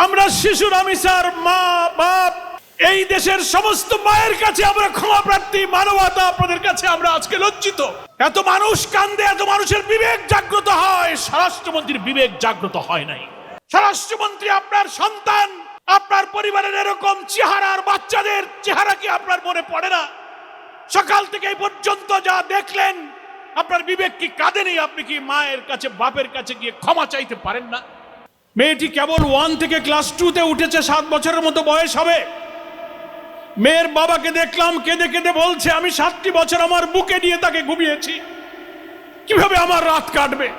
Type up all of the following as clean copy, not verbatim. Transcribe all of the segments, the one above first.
আমরা শিশু রামিসার মা বাপ এই দেশের সমস্ত মায়ের কাছে আমরা ক্ষমা প্রার্থী। মানবতা আপনাদের কাছে আমরা আজকে লজ্জিত। এত মানুষ কান্দে, এত মানুষের বিবেক জাগ্রত হয়, স্বরাষ্ট্রমন্ত্রীর বিবেক জাগ্রত হয় নাই। স্বরাষ্ট্রমন্ত্রী আপনার সন্তান, আপনার পরিবারের এরকম চেহারার বাচ্চাদের চেহারা কি আপনার মনে পড়ে না? সকাল থেকে এই পর্যন্ত যা দেখলেন, আপনার বিবেক কি কাঁদেনি? আপনি কি মায়ের কাছে বাপের কাছে গিয়ে ক্ষমা চাইতে পারেন না? মেয়েটি কেবল 1 থেকে ক্লাস 2-তে উঠেছে, 7 বছরের মতো বয়স হবে। মেয়ের বাবাকে দেখলাম কেঁদে কেঁদে বলছে, আমি 7টি বছর আমার বুকে নিয়ে তাকে ঘুমিয়েছি, কিভাবে আমার রাত কাটবে?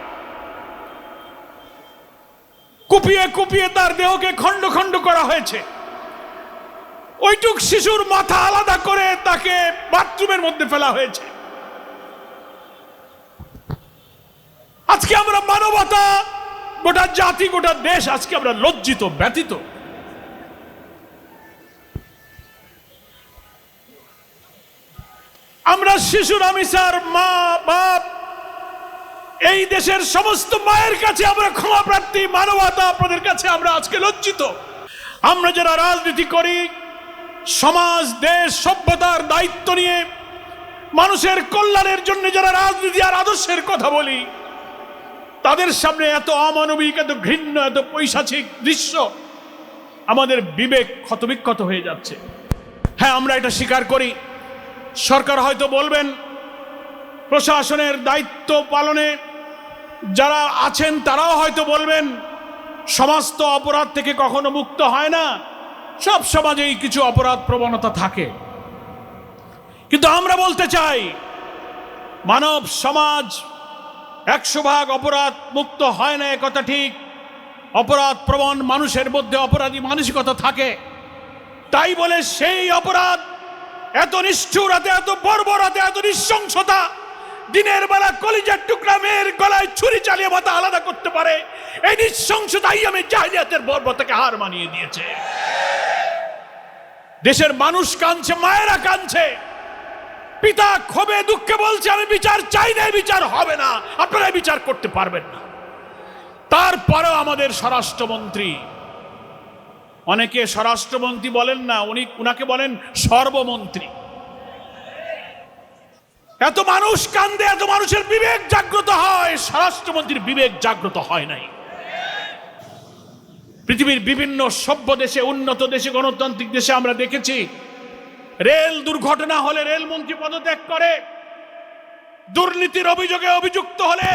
কুপিয়ে কুপিয়ে তার দেহকে খণ্ড খণ্ড করা হয়েছে। ওইটুক শিশুর মাথা আলাদা করে তাকে বাথরুমের মধ্যে ফেলা হয়েছে। আজকে আমরা মানবতা, গোটা জাতি, গোটা দেশ আজকে আমরা লজ্জিত, ব্যথিত। আমরা শিশু রামিসার মা বাপ এই দেশের সমস্ত মায়ের কাছে আমরা ক্ষমা প্রার্থী। মানবতা আপনাদের কাছে আমরা আজকে লজ্জিত। আমরা যারা রাজনীতি করি, সমাজ, দেশ, সভ্যতার দায়িত্ব নিয়ে মানুষের কল্যাণের জন্য যারা রাজনীতি আর আদর্শের কথা বলি, তাদের সামনে এত অমানবিক, এত ঘৃণ্য, এত পৈশাচিক দৃশ্য, আমাদের বিবেক ক্ষতবিক্ষত হয়ে যাচ্ছে। হ্যাঁ, আমরা এটা স্বীকার করি। সরকার হয়তো বলবেন, প্রশাসনের দায়িত্ব পালনে যারা আছেন তারাও হয়তো বলবেন, সমাজ তো অপরাধ থেকে কখনো মুক্ত হয় না, সব সমাজেই কিছু অপরাধ প্রবণতা থাকে। কিন্তু আমরা বলতে চাই, মানব সমাজ 100% অপরাধ মুক্ত হয় না, একথা ঠিক। অপরাধ প্রবণ মানুষের মধ্যে অপরাধী মানসিকতা থাকে। তাই বলে সেই অপরাধ এত নিষ্ঠুরতা, এত বর্বরতা, এত নৃশংসতা, দিনের বেলা কলিজার টুকরা মেয়ের গলায় ছুরি চালিয়ে মাথা আলাদা করতে পারে, এই নৃশংসতাই আমি জাহিলিয়াতের বর্বরতাকে হার মানিয়ে দিয়েছে। দেশের মানুষ কাঁদছে, মায়েরা কাঁদছে, পিতা ক্ষোভে দুঃখে বলছে, আমি বিচার চাই না, বিচার হবে না, আপনারা বিচার করতে পারবেন না। তারপরেও আমাদের স্বরাষ্ট্রমন্ত্রী, অনেকে স্বরাষ্ট্রমন্ত্রী বলেন না, উনাকে বলেন সর্বমন্ত্রী। এত মানুষ কান্দে, এত মানুষের বিবেক জাগ্রত হয়, স্বরাষ্ট্রমন্ত্রীর বিবেক জাগ্রত হয় নাই। পৃথিবীর বিভিন্ন সভ্য দেশে, উন্নত দেশে, গণতান্ত্রিক দেশে আমরা দেখেছি, রেল দুর্ঘটনা হলে রেলমন্ত্রী পদত্যাগ করে, দুর্নীতির অভিযোগে অভিযুক্ত হলে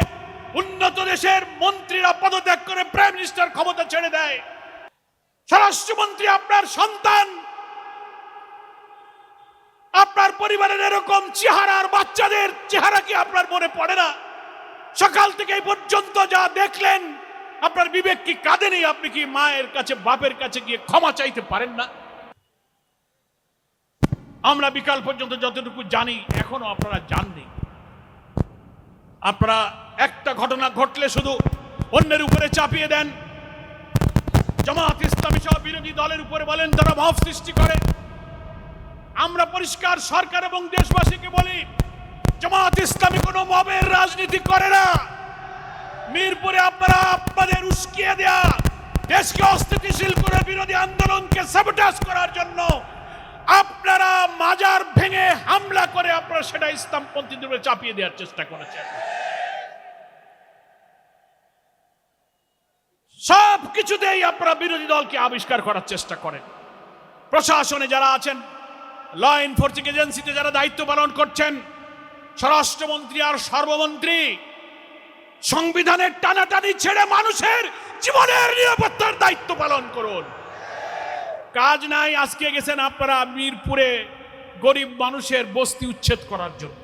উন্নত দেশের মন্ত্রীরা পদত্যাগ করে প্রাইম মিনিস্টার ক্ষমতা ছেড়ে দেয়। স্বরাষ্ট্রমন্ত্রী আপনার সন্তান, আপনার পরিবারের এরকম চেহারার বাচ্চাদের চেহারা কি আপনার মনে পড়ে না? সকাল থেকে এই পর্যন্ত যা দেখলেন, আপনার বিবেক কি কাঁদেনি? আপনি কি মায়ের কাছে বাপের কাছে গিয়ে ক্ষমা চাইতে পারেন না? আমরা বিকাল পর্যন্ত যতটুকু জানি, এখনো আপনারা জাননি। আপনারা একটা ঘটনা ঘটলে শুধু অন্যের উপরে চাপিয়ে দেন। জামাত ইসলামী সহ বিরোধী দলের উপরে বলেন তারা মব সৃষ্টি করে। আমরা পরিষ্কার সরকার এবং দেশবাসীকে বলি, জামাত ইসলামী কোনো মবের রাজনীতি করে না। মিরপুরে আপনারা আপনাদের উস্কিয়ে দেয়া, দেশকে অস্থিতিশীল করে বিরোধী আন্দোলনকে সাবোটাজ করার জন্য আপনারা মাজার ভেঙে হামলা করে আপনারা সেটা ইসলামপন্থীদের উপরে চাপিয়ে দেওয়ার চেষ্টা করেছেন। সব কিছুতেই আপনারা বিরোধী দলকে আবিষ্কার করার চেষ্টা করেন। প্রশাসনে যারা আছেন, ল এনফোর্সিং এজেন্সিতে যারা দায়িত্ব পালন করছেন, স্বরাষ্ট্রমন্ত্রী আর সর্বমন্ত্রী, সংবিধানের টানাটানি ছেড়ে মানুষের জীবনের নিরাপত্তার দায়িত্ব পালন করুন। কাজ নাই, আজকে গেছেন আপনারা মিরপুরে গরিব মানুষের বস্তি উচ্ছেদ করার জন্য।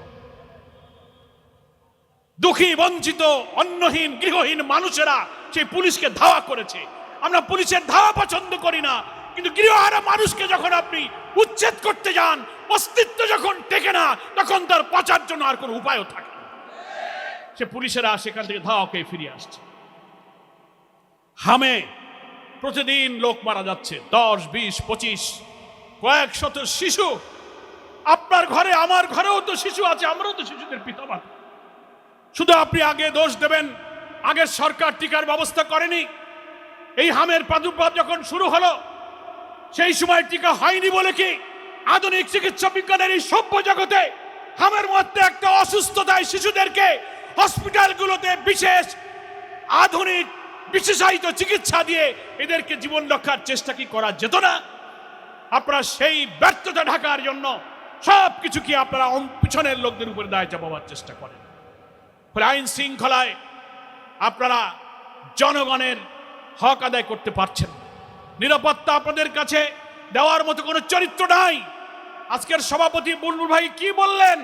দুঃখী, বঞ্চিত, অন্নহীন, গৃহহীন মানুষেরা সেই পুলিশকে ধাওয়া করেছে। আমরা পুলিশের ধাওয়া পছন্দ করি না, কিন্তু গৃহহারা মানুষকে যখন আপনি উচ্ছেদ করতে যান, অস্তিত্ব যখন টেকে না, তখন তার বাঁচার জন্য আর কোনো উপায়ও থাকে না। সে পুলিশেরা সেখান থেকে ধাওয়া খেয়ে ফিরে আসছে। হামে প্রতিদিন লোক মারা যাচ্ছে, 10, 20, 25, কয়েক শত শিশু। আপনার ঘরে, আমার ঘরেও তো শিশু আছে, আমরাও তো শিশুদের পিতামাতা। শুধু আপনি আগে দোষ দেবেন, আগের সরকার টিকার ব্যবস্থা করেনি, এই হামের প্রাদুর্ভাব যখন শুরু হলো, সেই সময় টিকা হয়নি বলে কি আধুনিক চিকিৎসা বিজ্ঞানের এই সভ্য জগতে হামের মধ্যে একটা অসুস্থতায় শিশুদেরকে হসপিটালগুলোতে বিশেষ আধুনিক বিশেষায়িত চিকিৎসা দিয়ে এদেরকে জীবন রক্ষার চেষ্টা কি করা যেত না? আপনারা সেই ব্যর্থতা ঢাকার জন্য সবকিছু কি আপনারা পিছনের লোকদের উপরে দায় চাপাবার চেষ্টা করেন। ফলে আইন শৃঙ্খলায় আপনারা জনগণের হক আদায় করতে পারছেন। নিরাপত্তা আপনাদের কাছে দেওয়ার মতো কোনো চরিত্র নাই। আজকের সভাপতি বুলবুল ভাই কি বললেন,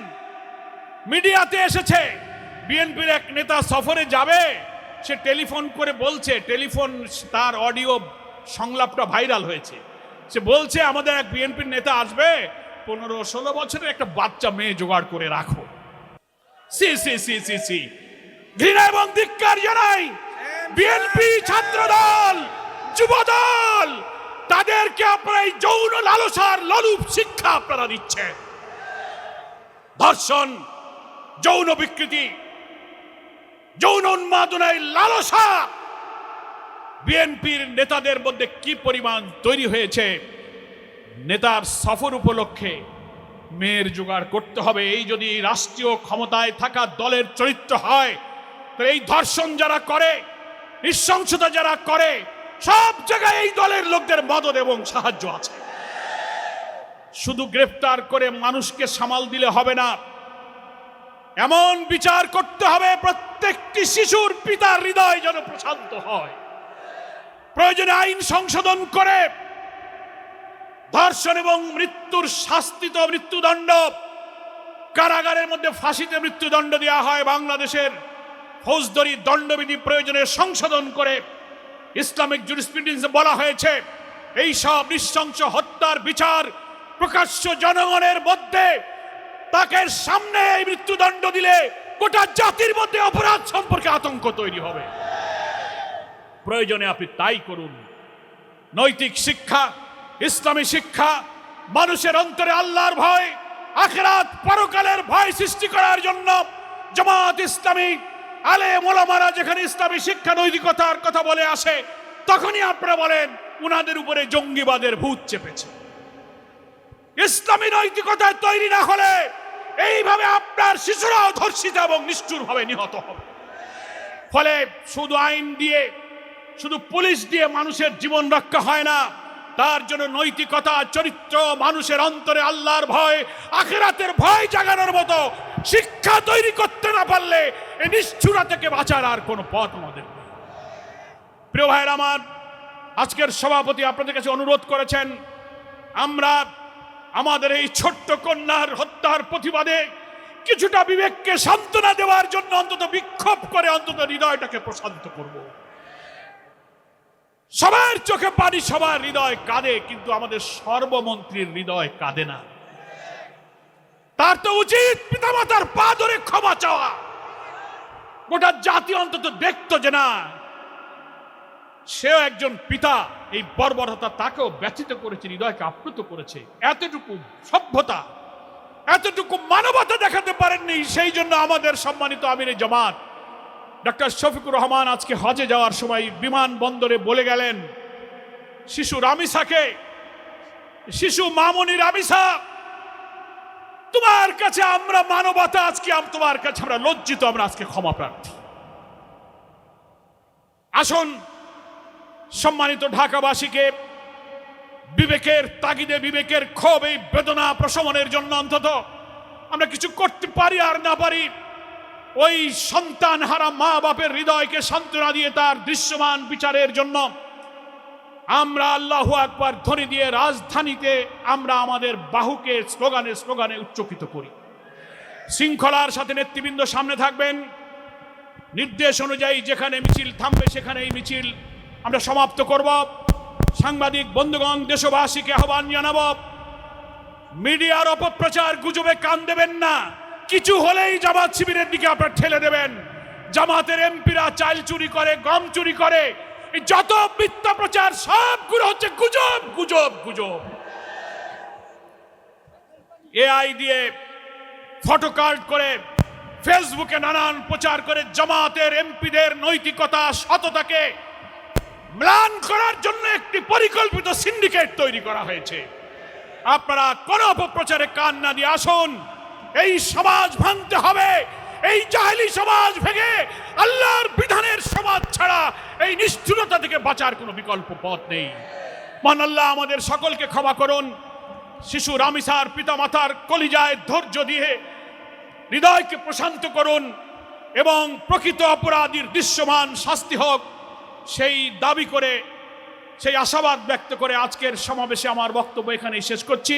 মিডিয়াতে এসেছে বিএনপির এক নেতা সফরে যাবে, সে টেলিফোন করে বলছে, টেলিফোন তার অডিও সংলাপটা ভাইরাল হয়েছে, সে বলছে আমাদের এক বিএনপির নেতা আসবে, 15-16 বছরের একটা বাচ্চা মেয়ে জোগাড় করে রাখো। সি সি সি সি সি ঘৃণা এবং ধিক্কার জানাই। বিএনপি ছাত্র দল, যুব দল, তাদেরকে আপনারা এই যৌন লালসার লোলুপ শিক্ষা আপনারা দিচ্ছেন। ধর্ষণ, যৌন বিকৃতি, যৌন উন্মাদনায় লালসা বিএনপির নেতাদের মধ্যে কি পরিমাণ তৈরি হয়েছে। নেতার সফর উপলক্ষে মেয়ের জোগাড় করতে হবে, এই যদি রাষ্ট্রীয় ক্ষমতায় থাকা দলের চরিত্র হয়, তাহলে এই ধর্ষণ যারা করে, নৃশংসতা যারা করে, সব জায়গায় এই দলের লোকদের মদত এবং সাহায্য আছে। শুধু গ্রেফতার করে মানুষকে সামাল দিলে হবে না, এমন বিচার করতে হবে প্রত্যেকটি শিশুর পিতার হৃদয় যেন প্রশান্ত হয়। প্রয়োজনে আইন সংশোধন করে ধর্ষণ এবং মৃত্যুর শাস্তিত মৃত্যুদণ্ড, কারাগারের মধ্যে ফাঁসিতে মৃত্যুদণ্ড দেওয়া হয়। বাংলাদেশের ফৌজদারি দণ্ডবিধি প্রয়োজনে সংশোধন করে ইসলামিক জুরিসপ্রুডেন্সে বলা হয়েছে এই সব নৃশংস হত্যার বিচার প্রকাশ্য জনগণের মধ্যে, তাকে সামনে এই মৃত্যুদণ্ড দিলে গোটা জাতির মধ্যে অপরাধ সম্পর্কে আতঙ্ক তৈরি হবে। প্রয়োজনে আপনি তাই করুন। নৈতিক শিক্ষা, ইসলামী শিক্ষা, মানুষের অন্তরে আল্লাহর ভয়, আখিরাত পরকালের ভয় সৃষ্টি করার জন্য জামাত ইসলামী আলেম ওলামারা যেখানে ইসলামী শিক্ষা নৈতিকতার কথা বলে আসে, তখনই আপনারা বলেন উনাদের উপরে জঙ্গিবাদের ভূত চেপেছে। ইসলামী নৈতিকতায় তৈরি না হলে এইভাবে আপনার শিশুরাও ধর্ষিত এবং নিষ্ঠুরভাবে নিহত হবে। ফলে শুধু আইন দিয়ে, শুধু পুলিশ দিয়ে মানুষের জীবন রক্ষা হয় না, তার জন্য নৈতিকতা, চরিত্র, মানুষের অন্তরে আল্লাহর ভয়, আখিরাতের ভয় জাগানোর মতো শিক্ষা তৈরি করতে না পারলে এই নিষ্ঠুরা থেকে বাঁচার আর কোনো পথ আমাদের নেই। প্রিয় ভাইয়ের আমার, আজকের সভাপতি আপনাদের কাছে অনুরোধ করেছেন আমরা আমাদের এই ছোট্ট কন্যার হত্যার প্রতিবাদে কিছুটা বিবেককে সান্ত্বনা দেওয়ার জন্য অন্তত বিক্ষোভ করে অন্তত হৃদয়টাকে প্রশান্ত করব। সবার চোখে পানি, সবার হৃদয় কাঁদে, কিন্তু আমাদের সর্বমন্ত্রীর হৃদয় কাঁদে না। তার তো উচিত পিতামাতার পা ধরে ক্ষমা চাওয়া। গোটা জাতি অন্তত দেখতো যে না, সেও একজন পিতা, এই বর্বরতা তাকেও ব্যথিত করেছে, হৃদয়কে আপ্লুত করেছে। এতটুকু সভ্যতা, এতটুকু মানবতা দেখাতে পারেননি। সেই জন্য আমাদের সম্মানিত আমিরে জামাত ডক্টর শফিকুর রহমান আজকে হজে যাওয়ার সময় বিমানবন্দরে বলে গেলেন শিশু রামিসাকে, শিশু মামুনি রামিসা, তোমার কাছে আমরা মানবতা, আজকে তোমার কাছে আমরা লজ্জিত, আমরা আজকে ক্ষমা প্রার্থী। আসুন সম্মানিত ঢাকাবাসীকে বিবেকের তাগিদে, বিবেকের ক্ষোভ, এই বেদনা প্রশমনের জন্য অন্তত আমরা কিছু করতে পারি আর না পারি, ওই সন্তান হারা মা বাপের হৃদয়কে সান্ত্বনা দিয়ে তার দৃশ্যমান বিচারের জন্য আমরা আল্লাহু আকবার ধ্বনি দিয়ে রাজধানীতে আমরা আমাদের বাহুকে স্লোগানে স্লোগানে উচ্চকিত করি। শৃঙ্খলার সাথে নেতৃবৃন্দ সামনে থাকবেন। নির্দেশ অনুযায়ী যেখানে মিছিল থামবে সেখানে এই মিছিল আমরা সমাপ্ত করব। সাংবাদিক বন্ধুগণ, দেশবাসীকে আহ্বান জানাব, মিডিয়ার অপপ্রচার, গুজবে কান দেবেন না। কিছু হলেই জামাত শিবিরের দিকে আপনারা ঠেলে দেবেন। জামাতের এমপিরা চাল চুরি করে, গম চুরি করে, যত মিথ্যা প্রচার সবগুলো হচ্ছে গুজব, গুজব, গুজব। এআই দিয়ে ফটো কার্ড করে ফেসবুকে নানান প্রচার করে জামাতের এমপিদের নৈতিকতা, সততাকে ম্লান করার জন্য একটি পরিকল্পিত সিন্ডিকেট তৈরি করা হয়েছে। আপনারা কোন অপপ্রচারে কান না দিয়ে আসুন, এই সমাজ ভাঙতে হবে। এই জাহেলি সমাজ ভেঙে আল্লাহর বিধানের সমাজ ছাড়া এই নিষ্ঠুরতা থেকে বাঁচার কোনো বিকল্প পথ নেই। মহান আল্লাহ আমাদের সকলকে ক্ষমা করুন। শিশু রামিসার পিতামাতার কলিজায় ধৈর্য দিয়ে হৃদয়কে প্রশান্ত করুন এবং প্রকৃত অপরাধীর দৃশ্যমান শাস্তি হোক সেই দাবি করে, সেই আশাবাদ ব্যক্ত করে আজকের সমাবেশে আমার বক্তব্য এখানেই শেষ করছি।